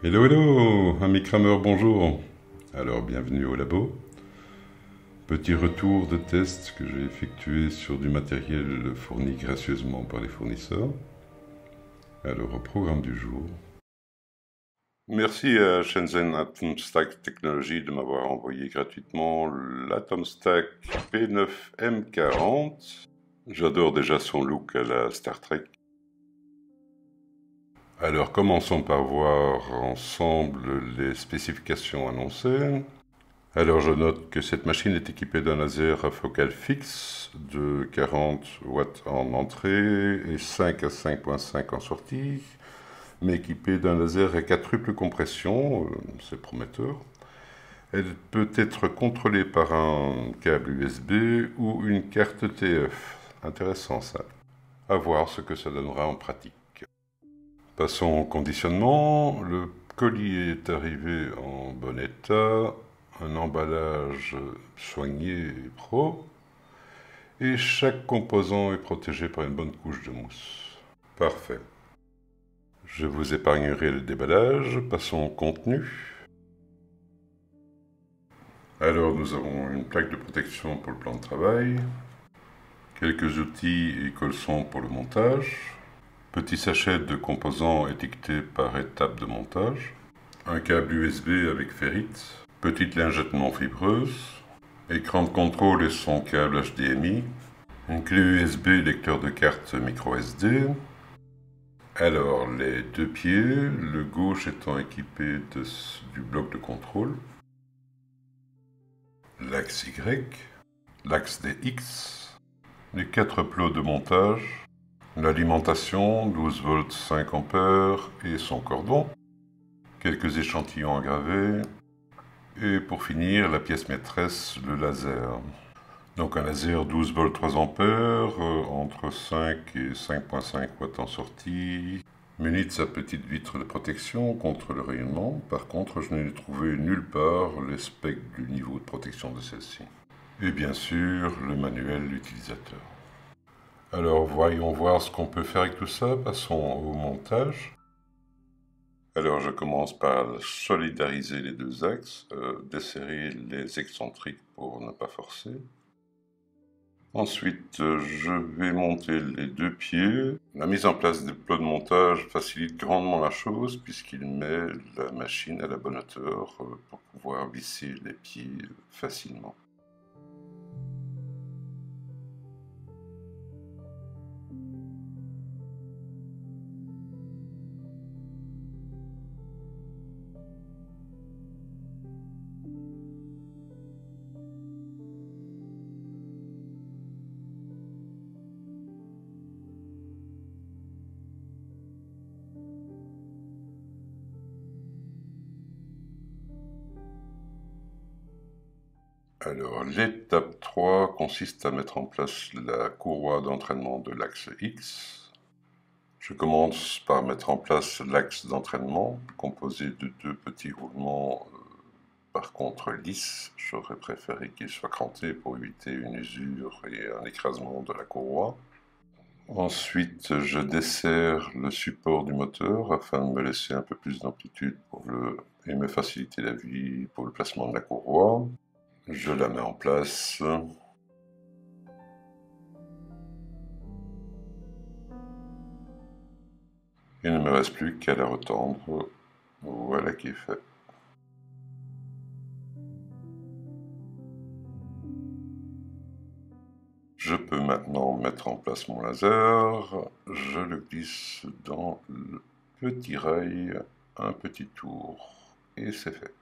Hello, hello, ami Kramer, bonjour. Alors, bienvenue au labo. Petit retour de test que j'ai effectué sur du matériel fourni gracieusement par les fournisseurs. Alors, au programme du jour. Merci à Shenzhen Atomstack Technologies de m'avoir envoyé gratuitement l'Atomstack P9M40. J'adore déjà son look à la Star Trek. Alors commençons par voir ensemble les spécifications annoncées. Alors je note que cette machine est équipée d'un laser à focale fixe de 40 watts en entrée et 5 à 5.5 en sortie, mais équipée d'un laser à quadruple compression, c'est prometteur. Elle peut être contrôlée par un câble USB ou une carte TF. Intéressant ça. À voir ce que ça donnera en pratique. Passons au conditionnement. Le colis est arrivé en bon état, un emballage soigné et pro, et chaque composant est protégé par une bonne couche de mousse. Parfait. Je vous épargnerai le déballage. Passons au contenu. Alors nous avons une plaque de protection pour le plan de travail, quelques outils et colsons pour le montage, petit sachet de composants étiquetés par étape de montage, un câble USB avec ferrite, petite lingette non fibreuse, écran de contrôle et son câble HDMI, une clé USB lecteur de carte micro SD. Alors les deux pieds, le gauche étant équipé du bloc de contrôle, l'axe Y, l'axe des X, les quatre plots de montage, l'alimentation 12 volts 5 ampères et son cordon, quelques échantillons à graver, et pour finir la pièce maîtresse, le laser. Donc un laser 12 volts 3 ampères, entre 5 et 5.5 watts en sortie, muni de sa petite vitre de protection contre le rayonnement. Par contre, je n'ai trouvé nulle part les specs du niveau de protection de celle-ci. Et bien sûr, le manuel utilisateur. Alors voyons voir ce qu'on peut faire avec tout ça. Passons au montage. Alors je commence par solidariser les deux axes, desserrer les excentriques pour ne pas forcer. Ensuite, je vais monter les deux pieds. La mise en place des plots de montage facilite grandement la chose puisqu'il met la machine à la bonne hauteur pour pouvoir visser les pieds facilement. Alors, l'étape 3 consiste à mettre en place la courroie d'entraînement de l'axe X. Je commence par mettre en place l'axe d'entraînement, composé de deux petits roulements, par contre lisses. J'aurais préféré qu'ils soient crantés pour éviter une usure et un écrasement de la courroie. Ensuite, je desserre le support du moteur afin de me laisser un peu plus d'amplitude et me faciliter la vie pour le placement de la courroie. Je la mets en place. Il ne me reste plus qu'à la retendre. Voilà qui est fait. Je peux maintenant mettre en place mon laser. Je le glisse dans le petit rail, un petit tour, et c'est fait.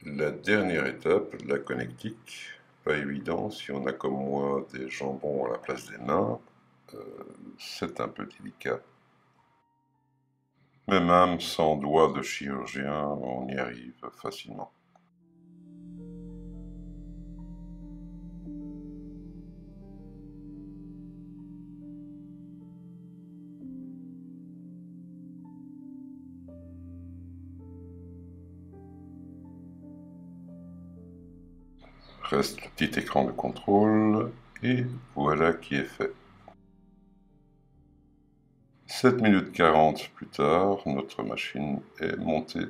La dernière étape, la connectique. Pas évident si on a comme moi des jambons à la place des mains. C'est un peu délicat. Mais même sans doigt de chirurgien, on y arrive facilement. Reste le petit écran de contrôle, et voilà qui est fait. 7 minutes 40 plus tard, notre machine est montée.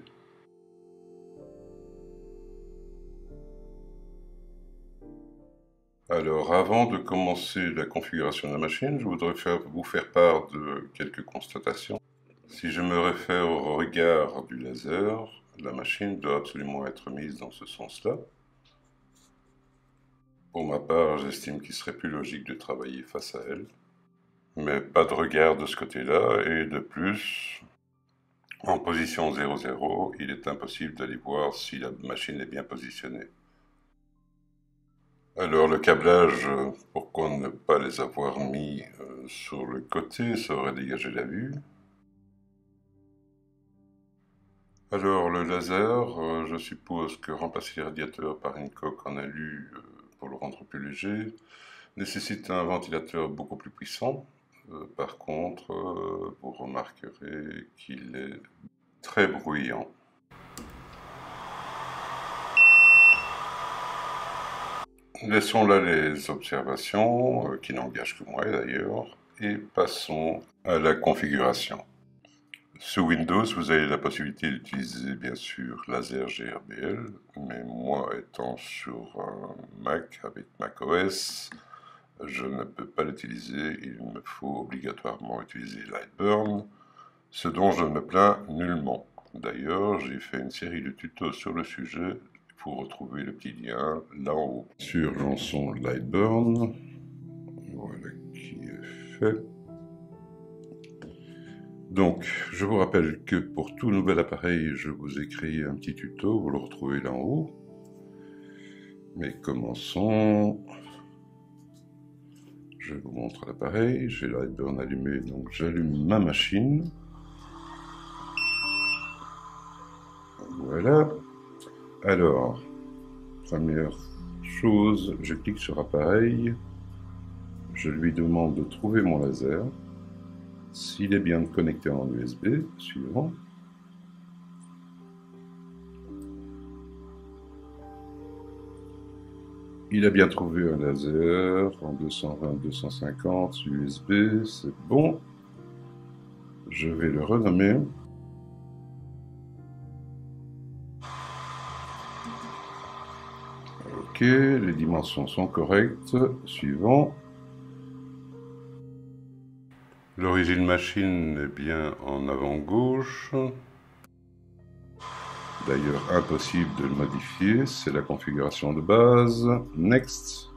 Alors, avant de commencer la configuration de la machine, je voudrais vous faire part de quelques constatations. Si je me réfère au regard du laser, la machine doit absolument être mise dans ce sens-là. Pour ma part, j'estime qu'il serait plus logique de travailler face à elle. Mais pas de regard de ce côté-là, et de plus, en position 0,0, il est impossible d'aller voir si la machine est bien positionnée. Alors le câblage, pourquoi ne pas les avoir mis sur le côté, ça aurait dégagé la vue. Alors le laser, je suppose que remplacer les radiateurs par une coque en alu pour le rendre plus léger nécessite un ventilateur beaucoup plus puissant. Par contre, vous remarquerez qu'il est très bruyant. Laissons là les observations, qui n'engagent que moi d'ailleurs, et passons à la configuration. Sous Windows, vous avez la possibilité d'utiliser bien sûr Laser GRBL, mais moi étant sur un Mac avec macOS, je ne peux pas l'utiliser, il me faut obligatoirement utiliser Lightburn, ce dont je ne me plains nullement. D'ailleurs, j'ai fait une série de tutos sur le sujet, pour retrouver le petit lien là en haut. Sur lançons Lightburn, voilà qui est fait. Donc, je vous rappelle que pour tout nouvel appareil, je vous ai créé un petit tuto, vous le retrouvez là en haut. Mais commençons. Je vous montre l'appareil, j'ai Lightburn allumé, donc j'allume ma machine. Voilà. Alors, première chose, je clique sur appareil, je lui demande de trouver mon laser. S'il est bien connecté en USB, suivant. Il a bien trouvé un laser en 220-250 USB, c'est bon. Je vais le renommer. Ok, les dimensions sont correctes. Suivant. L'origine machine est bien en avant gauche. D'ailleurs, impossible de le modifier, c'est la configuration de base. Next.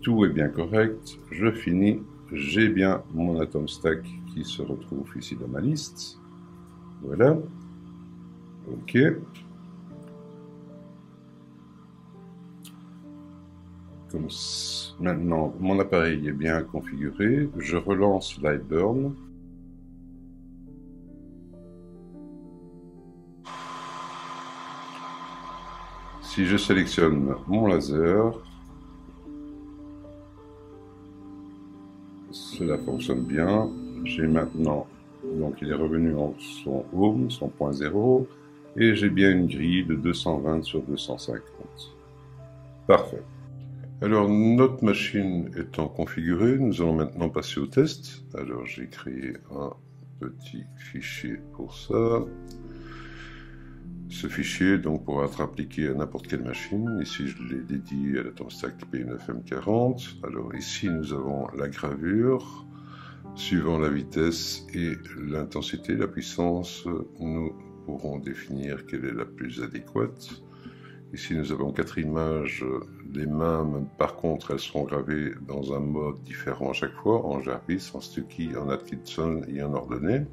Tout est bien correct. Je finis. J'ai bien mon Atom Stack qui se retrouve ici dans ma liste. Voilà. Ok. Comme maintenant, mon appareil est bien configuré. Je relance Lightburn. Si je sélectionne mon laser, cela fonctionne bien. J'ai maintenant, donc il est revenu en son home, son point 0, et j'ai bien une grille de 220 sur 250. Parfait. Alors, notre machine étant configurée, nous allons maintenant passer au test. Alors, j'ai créé un petit fichier pour ça. Ce fichier donc pourra être appliqué à n'importe quelle machine. Ici, je l'ai dédié à l'Atom Stack P9M40. Alors ici, nous avons la gravure. Suivant la vitesse et l'intensité, la puissance, nous pourrons définir quelle est la plus adéquate. Ici, nous avons 4 images, les mêmes, par contre, elles seront gravées dans un mode différent à chaque fois, en Jarvis, en Stucky, en Atkinson et en ordonnée.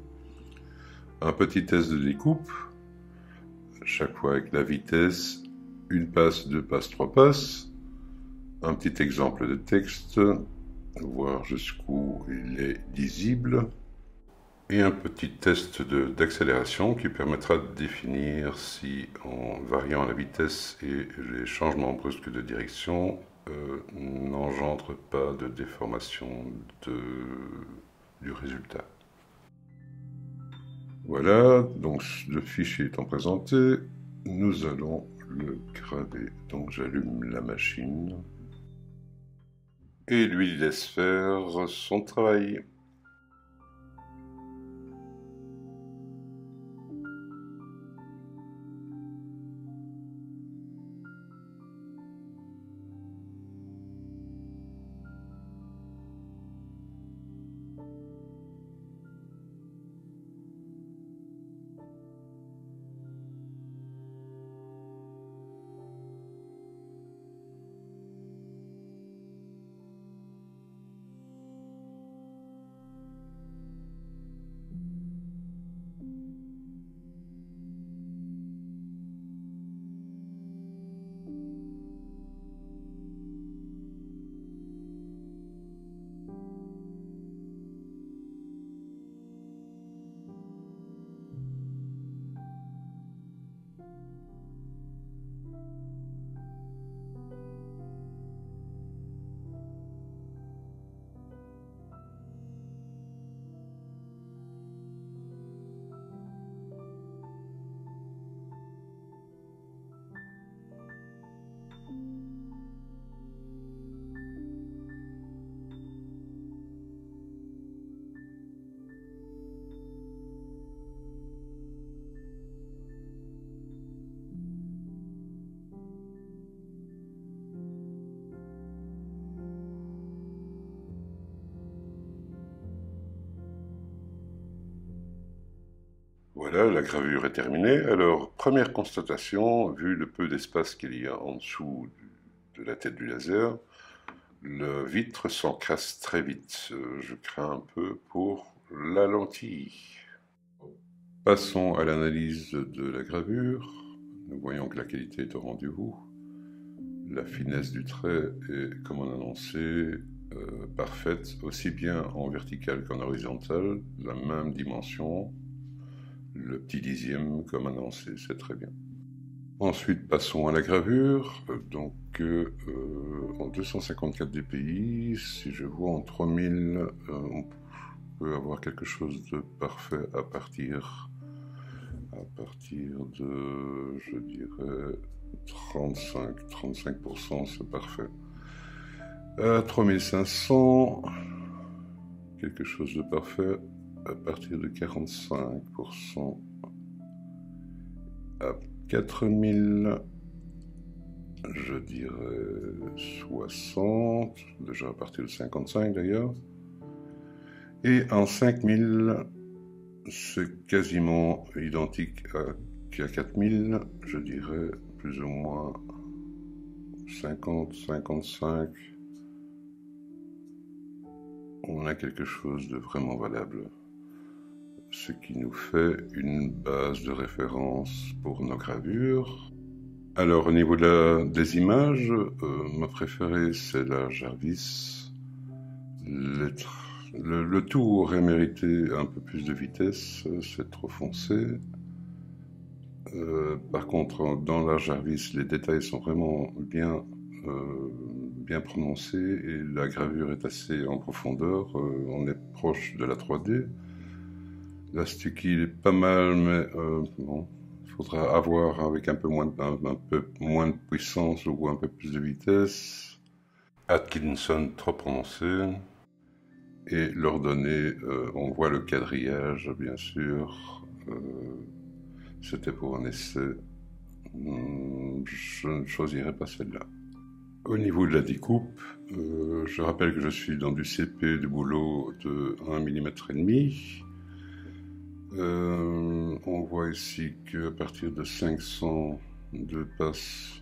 Un petit test de découpe, chaque fois avec la vitesse, une passe, deux passes, trois passes. Un petit exemple de texte, voir jusqu'où il est lisible. Et un petit test d'accélération qui permettra de définir si, en variant la vitesse et les changements brusques de direction, n'engendre pas de déformation du résultat. Voilà, donc le fichier étant présenté, nous allons le graver. Donc j'allume la machine et lui laisse faire son travail. Voilà, la gravure est terminée. Alors, première constatation, vu le peu d'espace qu'il y a en dessous de la tête du laser, le vitre s'encrasse très vite. Je crains un peu pour la lentille. Passons à l'analyse de la gravure. Nous voyons que la qualité est au rendez-vous. La finesse du trait est, comme on annonçait, parfaite, aussi bien en vertical qu'en horizontal, la même dimension, le petit dixième comme annoncé, c'est très bien. Ensuite, passons à la gravure. Donc, en 254 dpi, si je vois en 3000, on peut avoir quelque chose de parfait à partir de, je dirais, 35%, c'est parfait. À 3500, quelque chose de parfait à partir de 45%. À 4000, je dirais 60, déjà à partir de 55 d'ailleurs. Et en 5000, c'est quasiment identique qu'à 4000, je dirais plus ou moins 50, 55. On a quelque chose de vraiment valable, ce qui nous fait une base de référence pour nos gravures. Alors au niveau des images, ma préférée c'est la Jarvis. Le tout aurait mérité un peu plus de vitesse, c'est trop foncé. Par contre, dans la Jarvis, les détails sont vraiment bien prononcés et la gravure est assez en profondeur. On est proche de la 3D. La Stucky est pas mal, mais bon, il faudra avoir avec un peu moins de puissance ou un peu plus de vitesse. Atkinson trop prononcé. Et l'ordonnée, on voit le quadrillage, bien sûr. C'était pour un essai. Je ne choisirais pas celle-là. Au niveau de la découpe, je rappelle que je suis dans du CP de boulot de 1,5 mm. On voit ici qu'à partir de 500 de passe,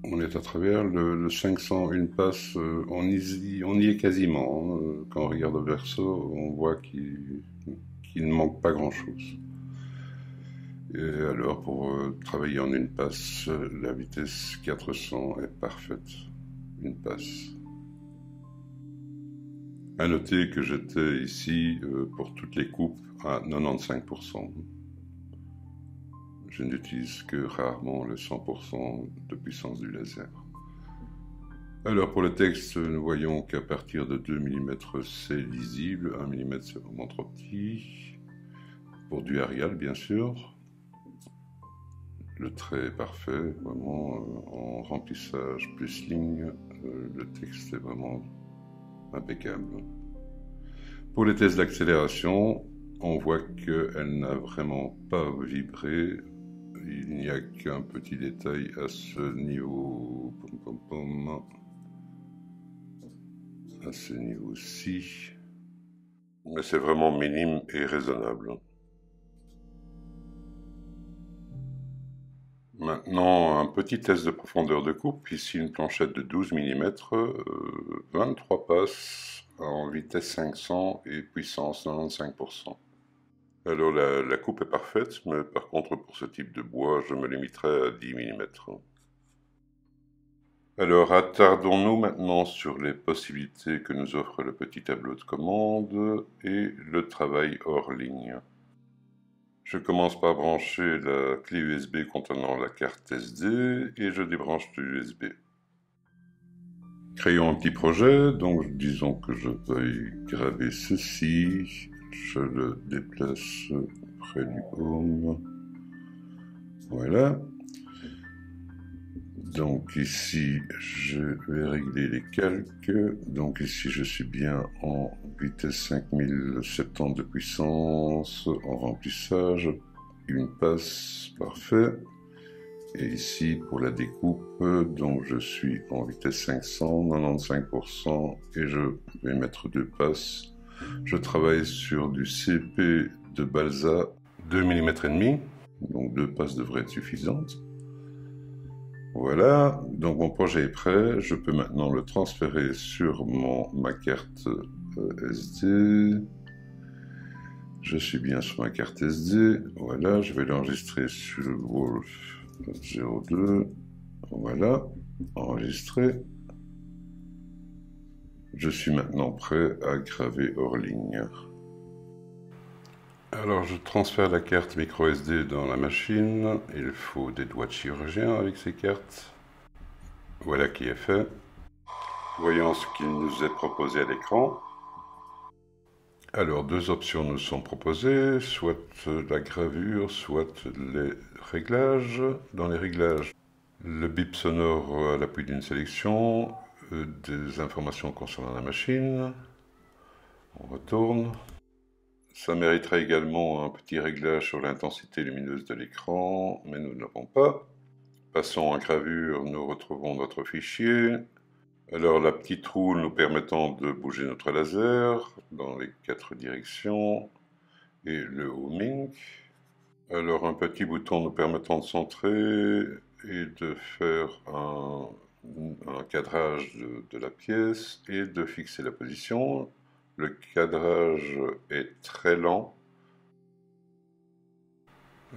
on est à travers. Le 500, une passe, on y est quasiment. Quand on regarde le verso, on voit qu'il ne manque pas grand-chose. Et alors, pour travailler en une passe, la vitesse 400 est parfaite. Une passe. À noter que j'étais ici pour toutes les coupes à 95%. Je n'utilise que rarement le 100% de puissance du laser. Alors pour le texte, nous voyons qu'à partir de 2 mm c'est lisible, 1 mm c'est vraiment trop petit. Pour du Arial bien sûr. Le trait est parfait, vraiment en remplissage plus ligne, le texte est vraiment impeccable. Pour les tests d'accélération, on voit qu'elle n'a vraiment pas vibré. Il n'y a qu'un petit détail à ce niveau. À ce niveau-ci. Mais c'est vraiment minime et raisonnable. Maintenant, un petit test de profondeur de coupe. Ici, une planchette de 12 mm, 23 passes en vitesse 500 et puissance 95%. Alors, la coupe est parfaite, mais par contre, pour ce type de bois, je me limiterai à 10 mm. Alors, attardons-nous maintenant sur les possibilités que nous offre le petit tableau de commande et le travail hors ligne. Je commence par brancher la clé USB contenant la carte SD et je débranche le USB. Créons un petit projet, donc disons que je veuille graver ceci. Je le déplace près du home. Voilà. Donc ici, je vais régler les calques. Donc ici, je suis bien en vitesse 5070 de puissance, en remplissage, une passe, parfait. Et ici, pour la découpe, donc je suis en vitesse 500, 95%, et je vais mettre 2 passes Je travaille sur du CP de Balsa 2,5 mm, donc 2 passes devraient être suffisantes. Voilà, donc mon projet est prêt, je peux maintenant le transférer sur ma carte SD. Je suis bien sur ma carte SD, voilà, je vais l'enregistrer sur Wolf 02, voilà, enregistré. Je suis maintenant prêt à graver hors ligne. Alors je transfère la carte micro SD dans la machine, il faut des doigts de chirurgien avec ces cartes. Voilà qui est fait. Voyons ce qu'il nous est proposé à l'écran. Alors, deux options nous sont proposées, soit la gravure, soit les réglages. Dans les réglages, le bip sonore à l'appui d'une sélection, des informations concernant la machine. On retourne. Ça mériterait également un petit réglage sur l'intensité lumineuse de l'écran, mais nous ne l'avons pas. Passons en gravure, nous retrouvons notre fichier. Alors la petite roue nous permettant de bouger notre laser dans les 4 directions et le homing. Alors un petit bouton nous permettant de centrer et de faire un cadrage de la pièce et de fixer la position. Le cadrage est très lent.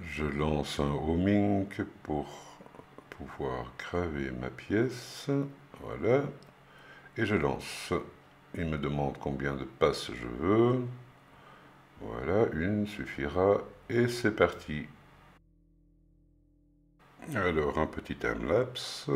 Je lance un homing pour pouvoir graver ma pièce. Voilà. Et je lance. Il me demande combien de passes je veux. Voilà, une suffira. Et c'est parti. Alors, un petit time-lapse.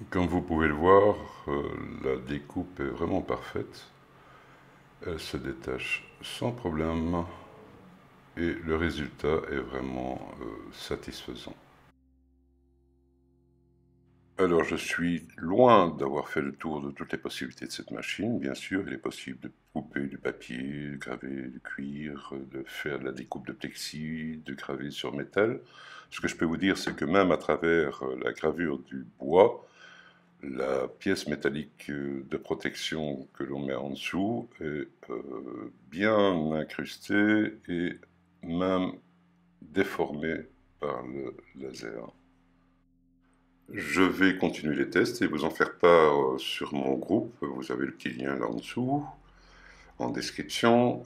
Comme vous pouvez le voir, la découpe est vraiment parfaite. Elle se détache sans problème et le résultat est vraiment satisfaisant. Alors je suis loin d'avoir fait le tour de toutes les possibilités de cette machine. Bien sûr, il est possible de couper du papier, de graver du cuir, de faire de la découpe de plexi, de graver sur métal. Ce que je peux vous dire, c'est que même à travers la gravure du bois, la pièce métallique de protection que l'on met en dessous est bien incrustée et même déformée par le laser. Je vais continuer les tests et vous en faire part sur mon groupe. Vous avez le petit lien là en dessous, en description.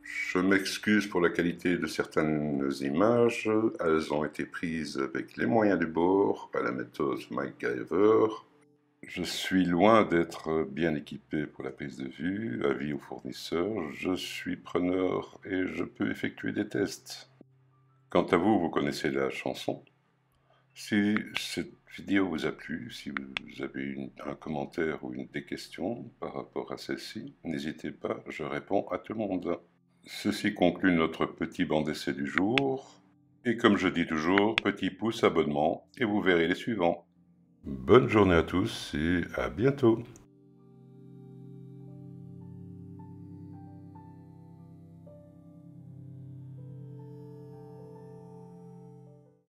Je m'excuse pour la qualité de certaines images. Elles ont été prises avec les moyens du bord, à la méthode MacGyver. Je suis loin d'être bien équipé pour la prise de vue. Avis aux fournisseurs, je suis preneur et je peux effectuer des tests. Quant à vous, vous connaissez la chanson. Si cette vidéo vous a plu, si vous avez un commentaire ou des questions par rapport à celle-ci, n'hésitez pas, je réponds à tout le monde. Ceci conclut notre petit banc d'essai du jour. Et comme je dis toujours, petit pouce, abonnement, et vous verrez les suivants. Bonne journée à tous et à bientôt.